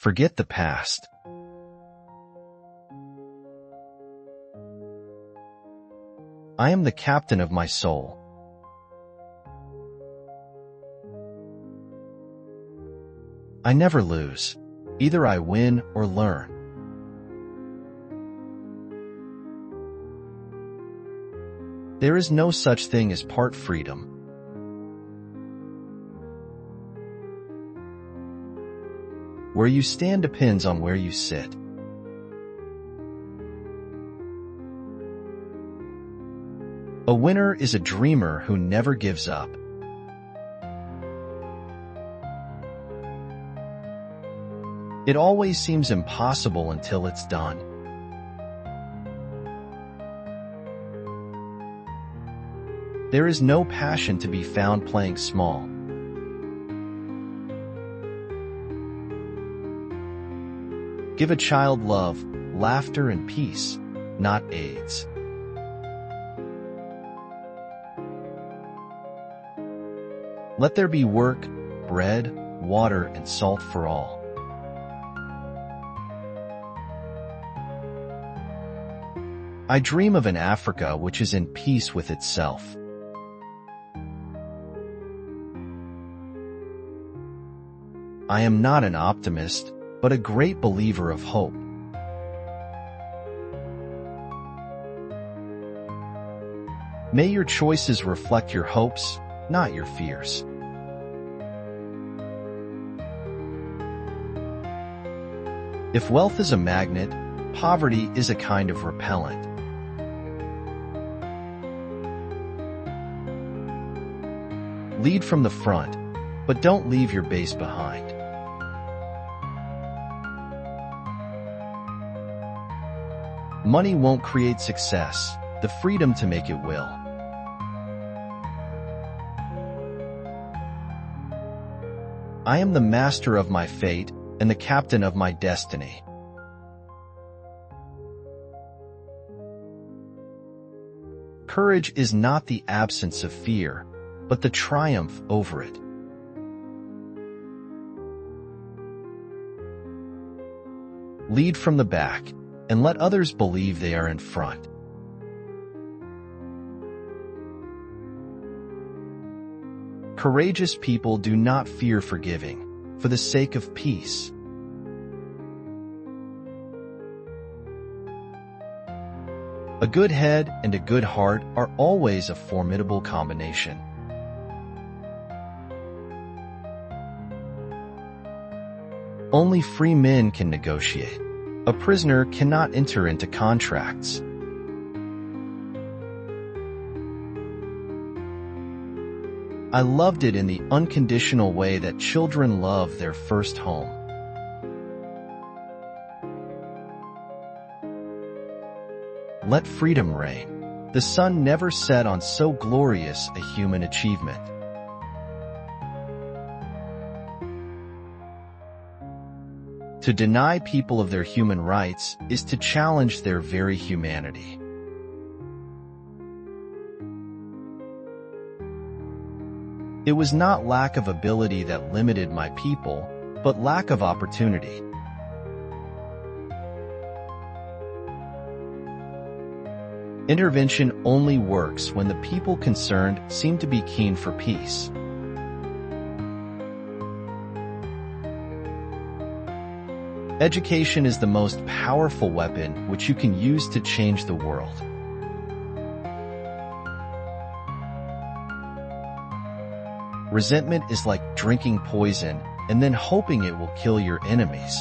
Forget the past. I am the captain of my soul. I never lose. Either I win or learn. There is no such thing as part freedom. Where you stand depends on where you sit. A winner is a dreamer who never gives up. It always seems impossible until it's done. There is no passion to be found playing small. Give a child love, laughter, and peace, not AIDS. Let there be work, bread, water, and salt for all. I dream of an Africa which is in peace with itself. I am not an optimist, but a great believer of hope. May your choices reflect your hopes, not your fears. If wealth is a magnet, poverty is a kind of repellent. Lead from the front, but don't leave your base behind. Money won't create success, the freedom to make it will. I am the master of my fate and the captain of my destiny. Courage is not the absence of fear, but the triumph over it. Lead from the back, and let others believe they are in front. Courageous people do not fear forgiving, for the sake of peace. A good head and a good heart are always a formidable combination. Only free men can negotiate. A prisoner cannot enter into contracts. I loved it in the unconditional way that children love their first home. Let freedom reign. The sun never set on so glorious a human achievement. To deny people of their human rights is to challenge their very humanity. It was not lack of ability that limited my people, but lack of opportunity. Intervention only works when the people concerned seem to be keen for peace. Education is the most powerful weapon which you can use to change the world. Resentment is like drinking poison and then hoping it will kill your enemies.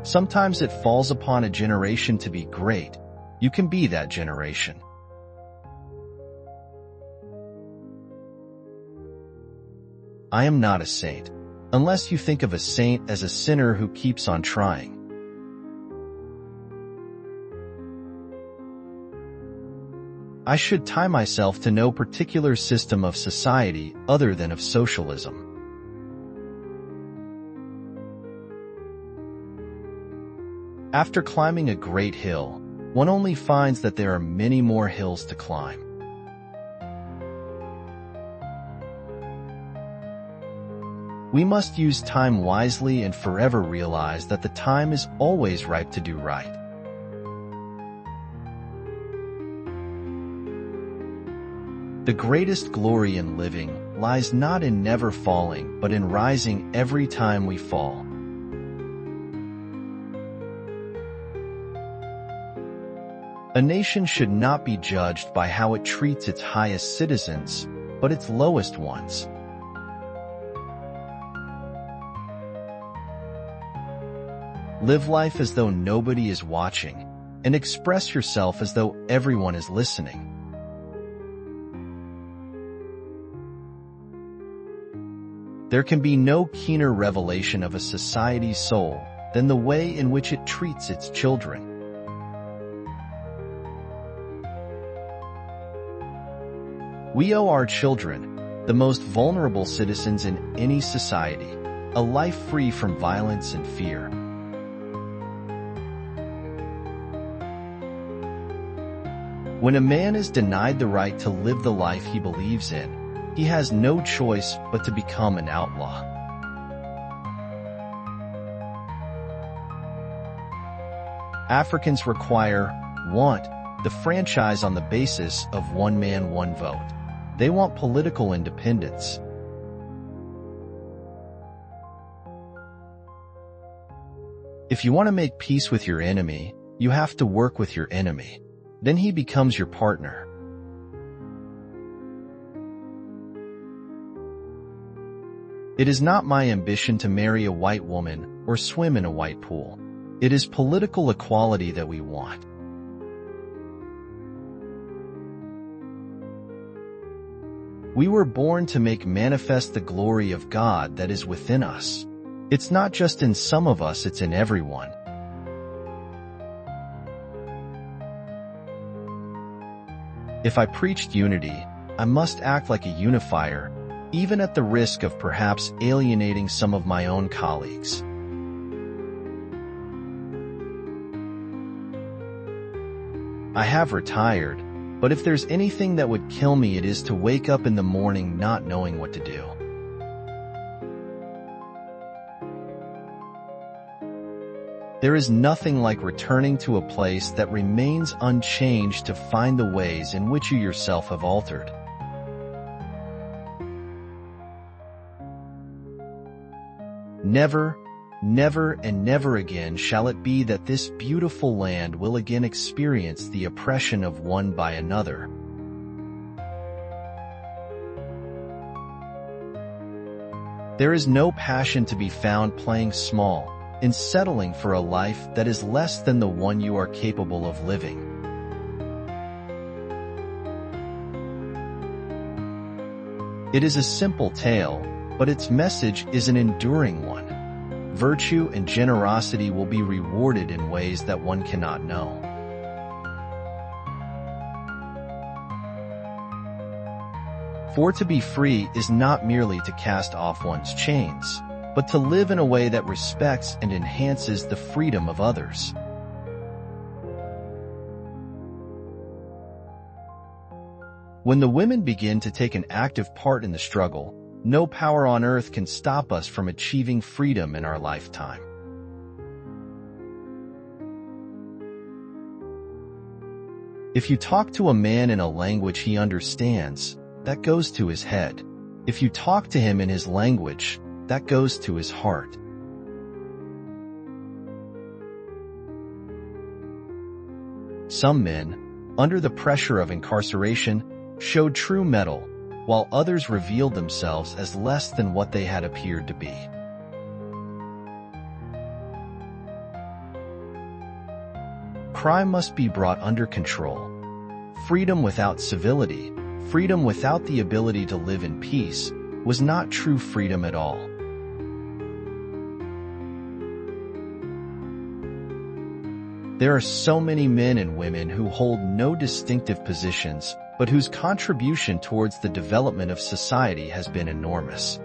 Sometimes it falls upon a generation to be great. You can be that generation. I am not a saint, unless you think of a saint as a sinner who keeps on trying. I should tie myself to no particular system of society other than of socialism. After climbing a great hill, one only finds that there are many more hills to climb. We must use time wisely and forever realize that the time is always ripe to do right. The greatest glory in living lies not in never falling, but in rising every time we fall. A nation should not be judged by how it treats its highest citizens, but its lowest ones. Live life as though nobody is watching, and express yourself as though everyone is listening. There can be no keener revelation of a society's soul than the way in which it treats its children. We owe our children, the most vulnerable citizens in any society, a life free from violence and fear. When a man is denied the right to live the life he believes in, he has no choice but to become an outlaw. Africans want the franchise on the basis of one man, one vote. They want political independence. If you want to make peace with your enemy, you have to work with your enemy. Then he becomes your partner. It is not my ambition to marry a white woman or swim in a white pool. It is political equality that we want. We were born to make manifest the glory of God that is within us. It's not just in some of us, it's in everyone. If I preached unity, I must act like a unifier, even at the risk of perhaps alienating some of my own colleagues. I have retired, but if there's anything that would kill me, it is to wake up in the morning not knowing what to do. There is nothing like returning to a place that remains unchanged to find the ways in which you yourself have altered. Never, never, and never again shall it be that this beautiful land will again experience the oppression of one by another. There is no passion to be found playing small, in settling for a life that is less than the one you are capable of living. It is a simple tale, but its message is an enduring one. Virtue and generosity will be rewarded in ways that one cannot know. For to be free is not merely to cast off one's chains, but to live in a way that respects and enhances the freedom of others. When the women begin to take an active part in the struggle, no power on earth can stop us from achieving freedom in our lifetime. If you talk to a man in a language he understands, that goes to his head. If you talk to him in his language, that goes to his heart. Some men, under the pressure of incarceration, showed true mettle, while others revealed themselves as less than what they had appeared to be. Crime must be brought under control. Freedom without civility, freedom without the ability to live in peace, was not true freedom at all. There are so many men and women who hold no distinctive positions, but whose contribution towards the development of society has been enormous.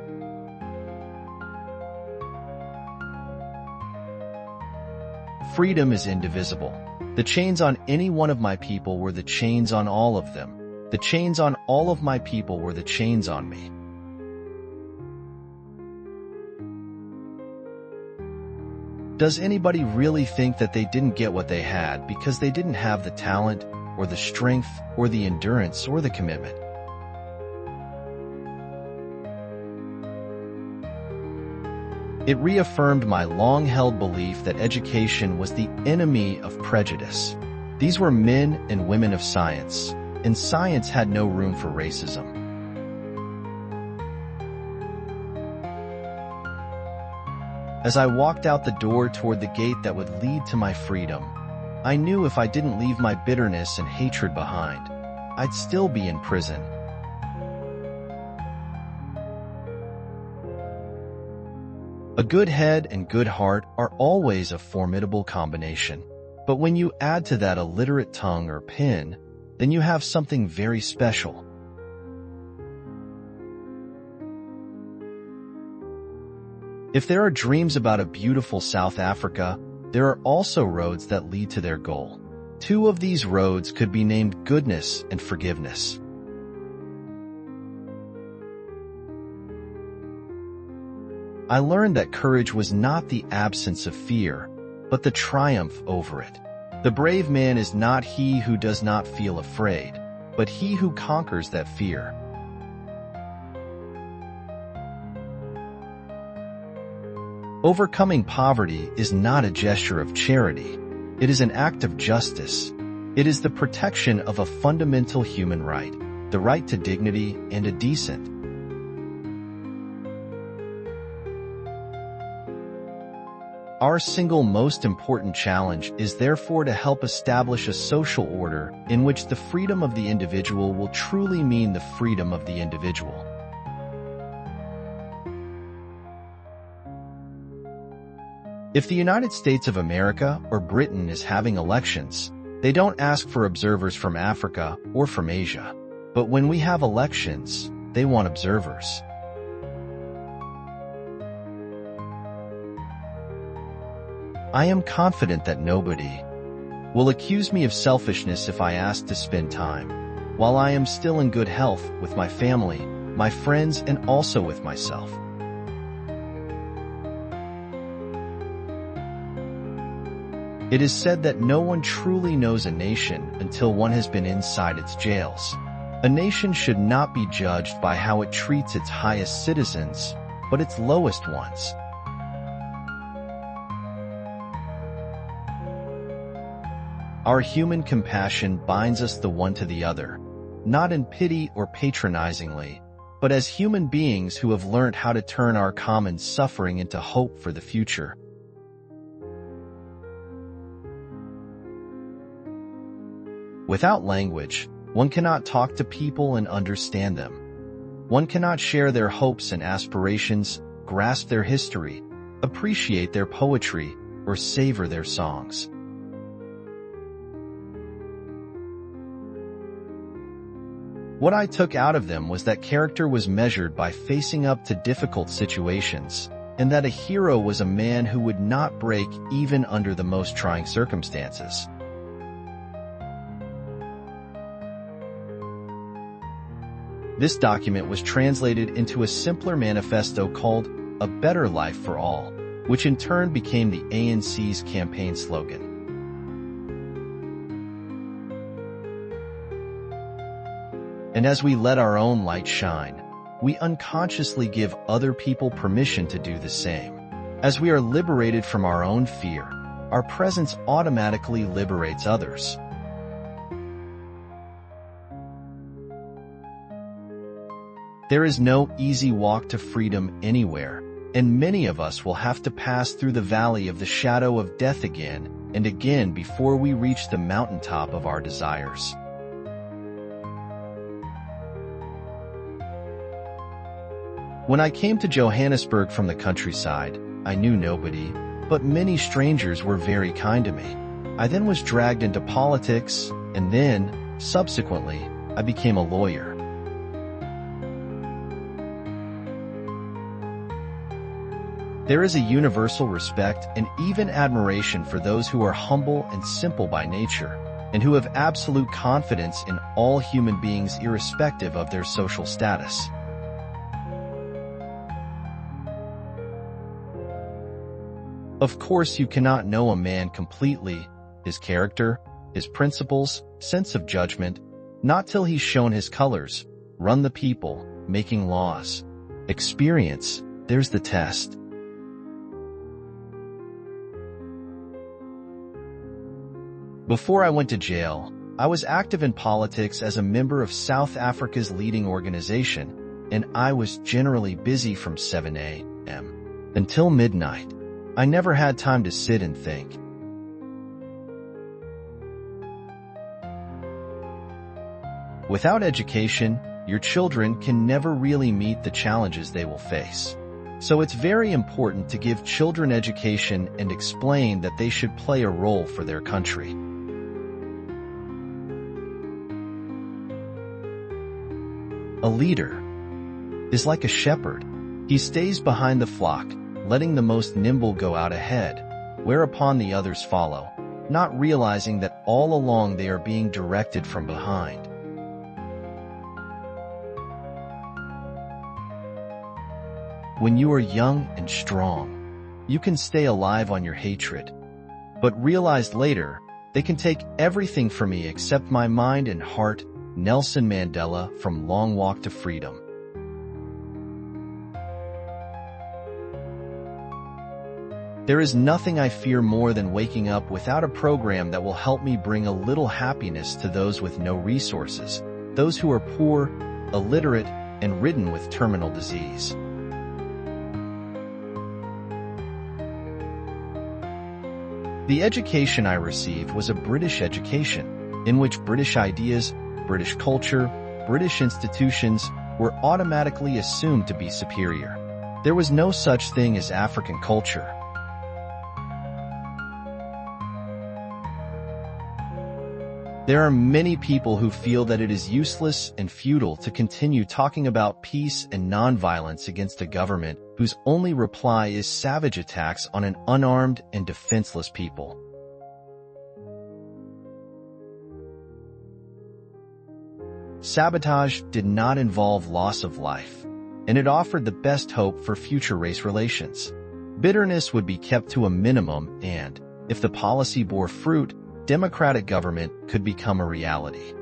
Freedom is indivisible. The chains on any one of my people were the chains on all of them. The chains on all of my people were the chains on me. Does anybody really think that they didn't get what they had because they didn't have the talent, or the strength, or the endurance, or the commitment? It reaffirmed my long-held belief that education was the enemy of prejudice. These were men and women of science, and science had no room for racism. As I walked out the door toward the gate that would lead to my freedom, I knew if I didn't leave my bitterness and hatred behind, I'd still be in prison. A good head and good heart are always a formidable combination. But when you add to that a literate tongue or pen, then you have something very special. If there are dreams about a beautiful South Africa, there are also roads that lead to their goal. Two of these roads could be named goodness and forgiveness. I learned that courage was not the absence of fear, but the triumph over it. The brave man is not he who does not feel afraid, but he who conquers that fear. Overcoming poverty is not a gesture of charity. It is an act of justice. It is the protection of a fundamental human right, the right to dignity and a decent. Our single most important challenge is therefore to help establish a social order in which the freedom of the individual will truly mean the freedom of the individual. If the United States of America or Britain is having elections, they don't ask for observers from Africa or from Asia. But when we have elections, they want observers. I am confident that nobody will accuse me of selfishness if I ask to spend time, while I am still in good health, with my family, my friends, and also with myself. It is said that no one truly knows a nation until one has been inside its jails. A nation should not be judged by how it treats its highest citizens, but its lowest ones. Our human compassion binds us the one to the other, not in pity or patronizingly, but as human beings who have learned how to turn our common suffering into hope for the future. Without language, one cannot talk to people and understand them. One cannot share their hopes and aspirations, grasp their history, appreciate their poetry, or savor their songs. What I took out of them was that character was measured by facing up to difficult situations, and that a hero was a man who would not break even under the most trying circumstances. This document was translated into a simpler manifesto called A Better Life for All, which in turn became the ANC's campaign slogan. And as we let our own light shine, we unconsciously give other people permission to do the same. As we are liberated from our own fear, our presence automatically liberates others. There is no easy walk to freedom anywhere, and many of us will have to pass through the valley of the shadow of death again and again before we reach the mountaintop of our desires. When I came to Johannesburg from the countryside, I knew nobody, but many strangers were very kind to me. I then was dragged into politics, and then, subsequently, I became a lawyer. There is a universal respect and even admiration for those who are humble and simple by nature, and who have absolute confidence in all human beings irrespective of their social status. Of course, you cannot know a man completely, his character, his principles, sense of judgment, not till he's shown his colors, run the people, making laws. Experience, there's the test. Before I went to jail, I was active in politics as a member of South Africa's leading organization, and I was generally busy from 7 a.m. until midnight. I never had time to sit and think. Without education, your children can never really meet the challenges they will face. So it's very important to give children education and explain that they should play a role for their country. A leader is like a shepherd. He stays behind the flock, letting the most nimble go out ahead, whereupon the others follow, not realizing that all along they are being directed from behind. When you are young and strong, you can stay alive on your hatred, but realize later, they can take everything from me except my mind and heart. Nelson Mandela from Long Walk to Freedom. There is nothing I fear more than waking up without a program that will help me bring a little happiness to those with no resources, those who are poor, illiterate, and ridden with terminal disease. The education I received was a British education, in which British ideas, British culture, British institutions were automatically assumed to be superior. There was no such thing as African culture. There are many people who feel that it is useless and futile to continue talking about peace and nonviolence against a government whose only reply is savage attacks on an unarmed and defenseless people. Sabotage did not involve loss of life, and it offered the best hope for future race relations. Bitterness would be kept to a minimum and, if the policy bore fruit, democratic government could become a reality.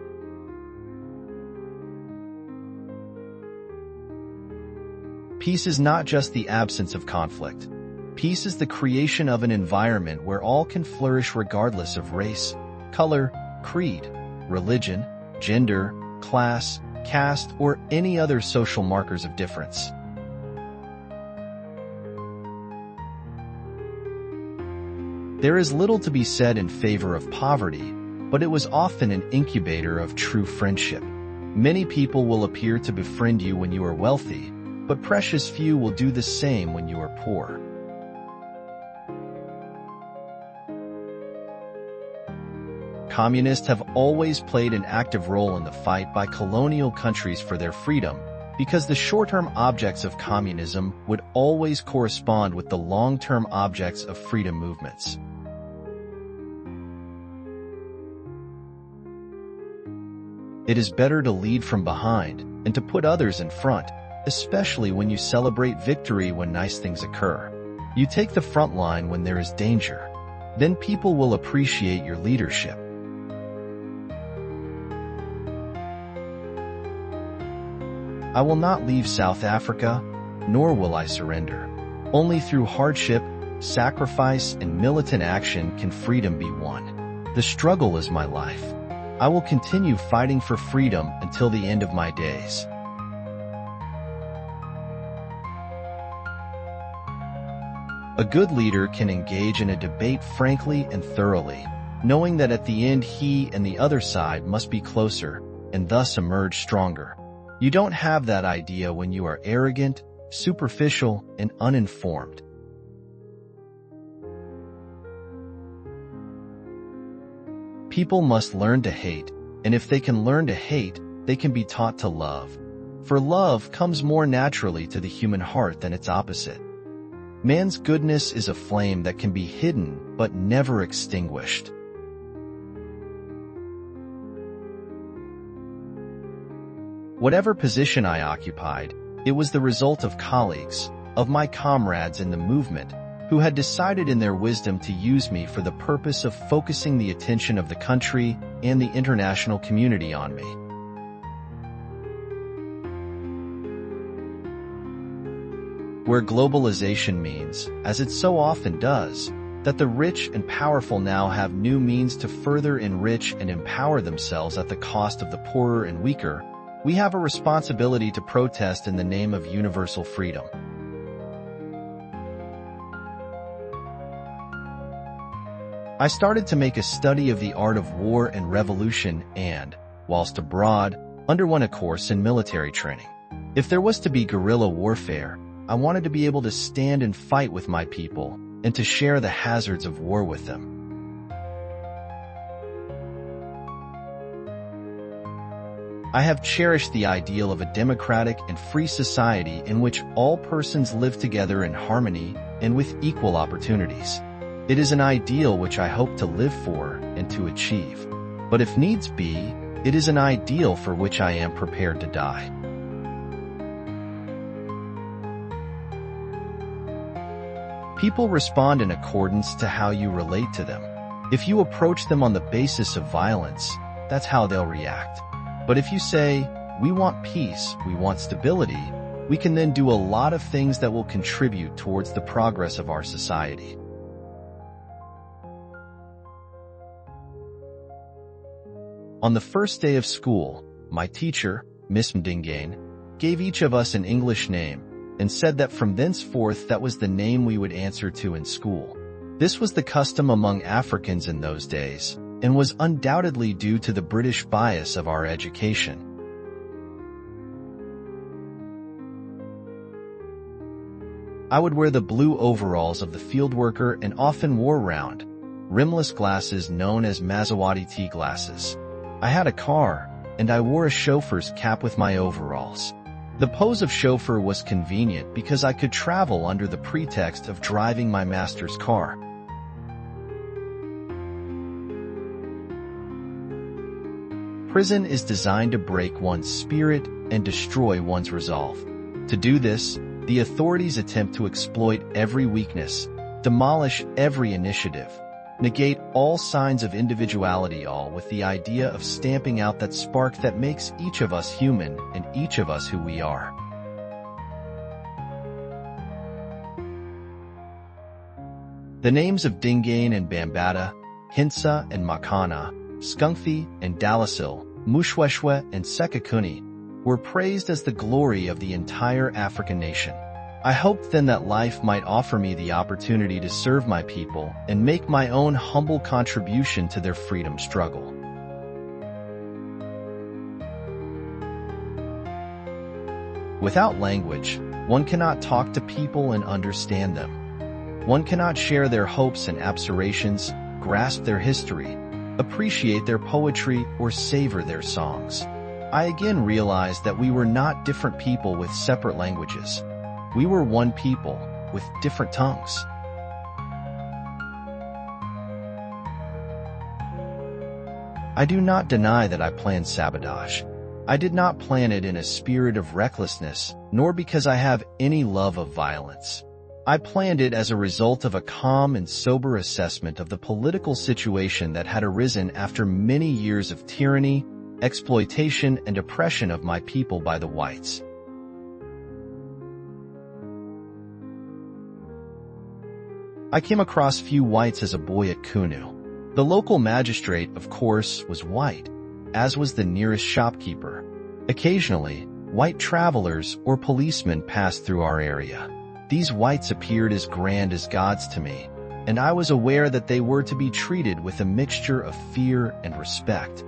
Peace is not just the absence of conflict. Peace is the creation of an environment where all can flourish regardless of race, color, creed, religion, gender, class, caste, or any other social markers of difference. There is little to be said in favor of poverty, but it was often an incubator of true friendship. Many people will appear to befriend you when you are wealthy, but precious few will do the same when you are poor. Communists have always played an active role in the fight by colonial countries for their freedom, because the short-term objects of communism would always correspond with the long-term objects of freedom movements. It is better to lead from behind and to put others in front, especially when you celebrate victory when nice things occur. You take the front line when there is danger. Then people will appreciate your leadership. I will not leave South Africa, nor will I surrender. Only through hardship, sacrifice, and militant action can freedom be won. The struggle is my life. I will continue fighting for freedom until the end of my days. A good leader can engage in a debate frankly and thoroughly, knowing that at the end he and the other side must be closer, and thus emerge stronger. You don't have that idea when you are arrogant, superficial, and uninformed. People must learn to hate, and if they can learn to hate, they can be taught to love. For love comes more naturally to the human heart than its opposite. Man's goodness is a flame that can be hidden but never extinguished. Whatever position I occupied, it was the result of colleagues, of my comrades in the movement, who had decided in their wisdom to use me for the purpose of focusing the attention of the country and the international community on me. Where globalization means, as it so often does, that the rich and powerful now have new means to further enrich and empower themselves at the cost of the poorer and weaker, we have a responsibility to protest in the name of universal freedom. I started to make a study of the art of war and revolution and, whilst abroad, underwent a course in military training. If there was to be guerrilla warfare, I wanted to be able to stand and fight with my people and to share the hazards of war with them. I have cherished the ideal of a democratic and free society in which all persons live together in harmony and with equal opportunities. It is an ideal which I hope to live for and to achieve. But if needs be, it is an ideal for which I am prepared to die. People respond in accordance to how you relate to them. If you approach them on the basis of violence, that's how they'll react. But if you say, we want peace, we want stability, we can then do a lot of things that will contribute towards the progress of our society. On the first day of school, my teacher, Miss Mdingane, gave each of us an English name and said that from thenceforth that was the name we would answer to in school. This was the custom among Africans in those days, and was undoubtedly due to the British bias of our education. I would wear the blue overalls of the field worker and often wore round, rimless glasses known as Maserati tea glasses. I had a car, and I wore a chauffeur's cap with my overalls. The pose of chauffeur was convenient because I could travel under the pretext of driving my master's car. Prison is designed to break one's spirit and destroy one's resolve. To do this, the authorities attempt to exploit every weakness, demolish every initiative, negate all signs of individuality, all with the idea of stamping out that spark that makes each of us human and each of us who we are. The names of Dingane and Bambata, Hinsa and Makana, Skunkthi and Dalasil, Mushweshwe and Sekakuni were praised as the glory of the entire African nation. I hoped then that life might offer me the opportunity to serve my people and make my own humble contribution to their freedom struggle. Without language, one cannot talk to people and understand them. One cannot share their hopes and aspirations, grasp their history, appreciate their poetry, or savor their songs. I again realized that we were not different people with separate languages. We were one people, with different tongues. I do not deny that I planned sabotage. I did not plan it in a spirit of recklessness, nor because I have any love of violence. I planned it as a result of a calm and sober assessment of the political situation that had arisen after many years of tyranny, exploitation, and oppression of my people by the whites. I came across few whites as a boy at Kunu. The local magistrate, of course, was white, as was the nearest shopkeeper. Occasionally, white travelers or policemen passed through our area. These whites appeared as grand as gods to me, and I was aware that they were to be treated with a mixture of fear and respect.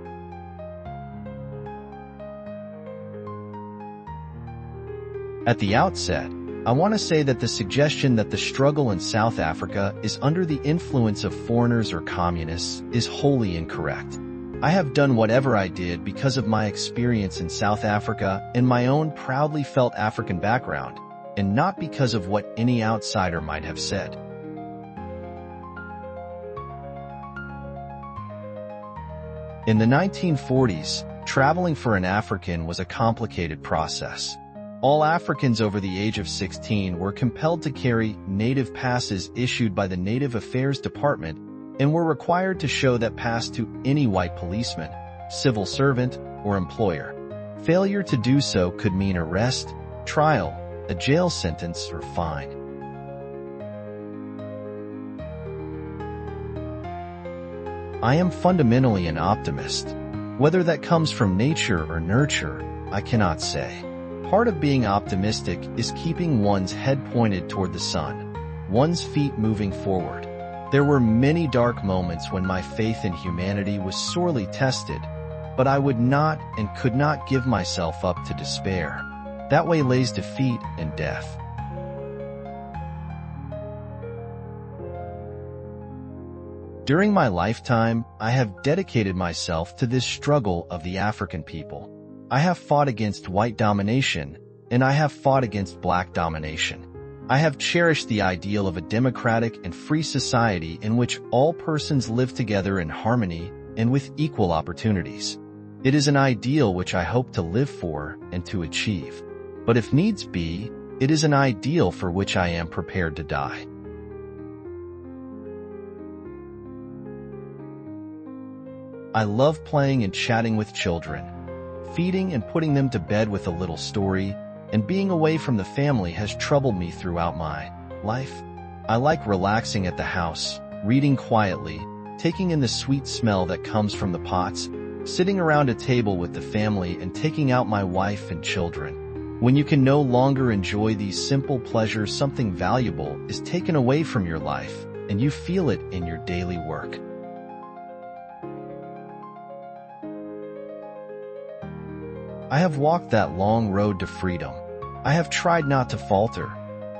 At the outset, I want to say that the suggestion that the struggle in South Africa is under the influence of foreigners or communists is wholly incorrect. I have done whatever I did because of my experience in South Africa and my own proudly felt African background, and not because of what any outsider might have said. In the 1940s, traveling for an African was a complicated process. All Africans over the age of 16 were compelled to carry native passes issued by the Native Affairs Department and were required to show that pass to any white policeman, civil servant, or employer. Failure to do so could mean arrest, trial, a jail sentence, or fine. I am fundamentally an optimist. Whether that comes from nature or nurture, I cannot say. Part of being optimistic is keeping one's head pointed toward the sun, one's feet moving forward. There were many dark moments when my faith in humanity was sorely tested, but I would not and could not give myself up to despair. That way lays defeat and death. During my lifetime, I have dedicated myself to this struggle of the African people. I have fought against white domination, and I have fought against black domination. I have cherished the ideal of a democratic and free society in which all persons live together in harmony and with equal opportunities. It is an ideal which I hope to live for and to achieve. But if needs be, it is an ideal for which I am prepared to die. I love playing and chatting with children. Feeding and putting them to bed with a little story, and being away from the family has troubled me throughout my life. I like relaxing at the house, reading quietly, taking in the sweet smell that comes from the pots, sitting around a table with the family and taking out my wife and children. When you can no longer enjoy these simple pleasures, something valuable is taken away from your life, and you feel it in your daily work. I have walked that long road to freedom. I have tried not to falter.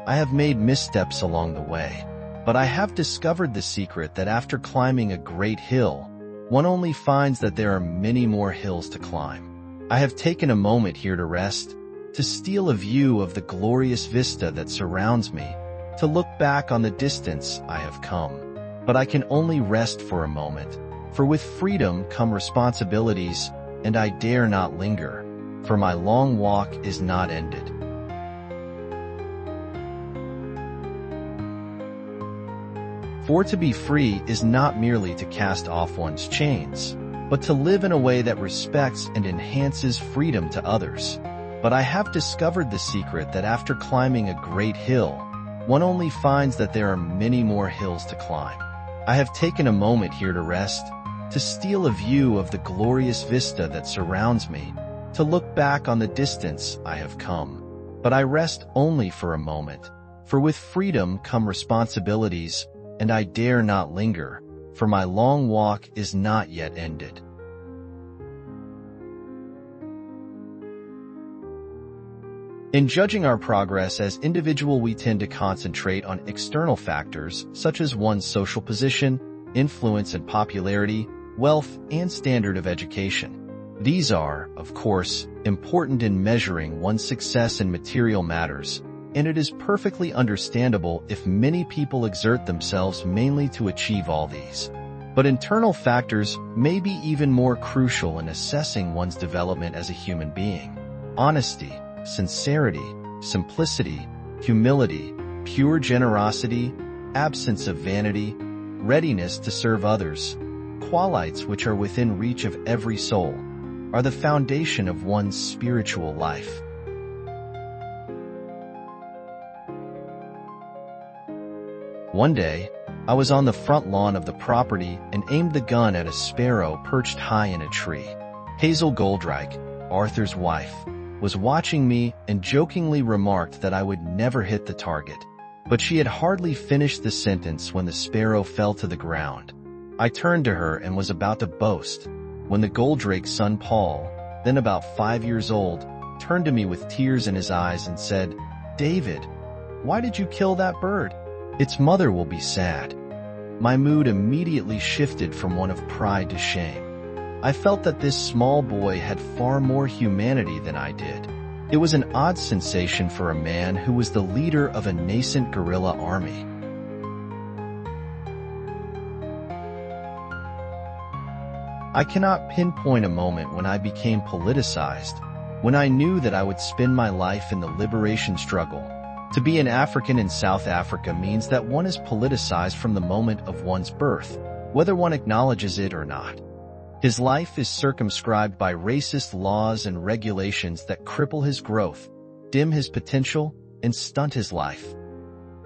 I have made missteps along the way. But I have discovered the secret that after climbing a great hill, one only finds that there are many more hills to climb. I have taken a moment here to rest, to steal a view of the glorious vista that surrounds me, to look back on the distance I have come. But I can only rest for a moment, for with freedom come responsibilities, and I dare not linger, for my long walk is not ended. For to be free is not merely to cast off one's chains, but to live in a way that respects and enhances freedom to others. But I have discovered the secret that after climbing a great hill, one only finds that there are many more hills to climb. I have taken a moment here to rest, to steal a view of the glorious vista that surrounds me, to look back on the distance I have come. But I rest only for a moment, for with freedom come responsibilities, and I dare not linger, for my long walk is not yet ended. In judging our progress as individuals, we tend to concentrate on external factors such as one's social position, influence and popularity, wealth, and standard of education. These are, of course, important in measuring one's success in material matters, and it is perfectly understandable if many people exert themselves mainly to achieve all these. But internal factors may be even more crucial in assessing one's development as a human being. Honesty, sincerity, simplicity, humility, pure generosity, absence of vanity, readiness to serve others, qualities which are within reach of every soul, are the foundation of one's spiritual life. One day, I was on the front lawn of the property and aimed the gun at a sparrow perched high in a tree. Hazel Goldrake, Arthur's wife, was watching me and jokingly remarked that I would never hit the target. But she had hardly finished the sentence when the sparrow fell to the ground. I turned to her and was about to boast, when the Goldrake's son Paul, then about 5 years old, turned to me with tears in his eyes and said, "David, why did you kill that bird? Its mother will be sad." My mood immediately shifted from one of pride to shame. I felt that this small boy had far more humanity than I did. It was an odd sensation for a man who was the leader of a nascent guerrilla army. I cannot pinpoint a moment when I became politicized, when I knew that I would spend my life in the liberation struggle. To be an African in South Africa means that one is politicized from the moment of one's birth, whether one acknowledges it or not. His life is circumscribed by racist laws and regulations that cripple his growth, dim his potential, and stunt his life.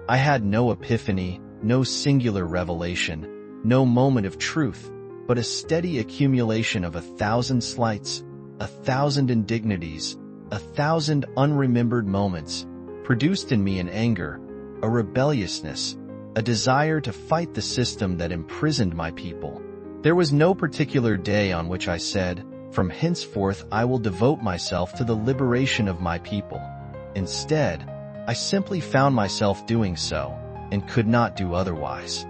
I had no epiphany, no singular revelation, no moment of truth, but a steady accumulation of 1,000 slights, 1,000 indignities, 1,000 unremembered moments, produced in me an anger, a rebelliousness, a desire to fight the system that imprisoned my people. There was no particular day on which I said, "From henceforth I will devote myself to the liberation of my people." Instead, I simply found myself doing so, and could not do otherwise.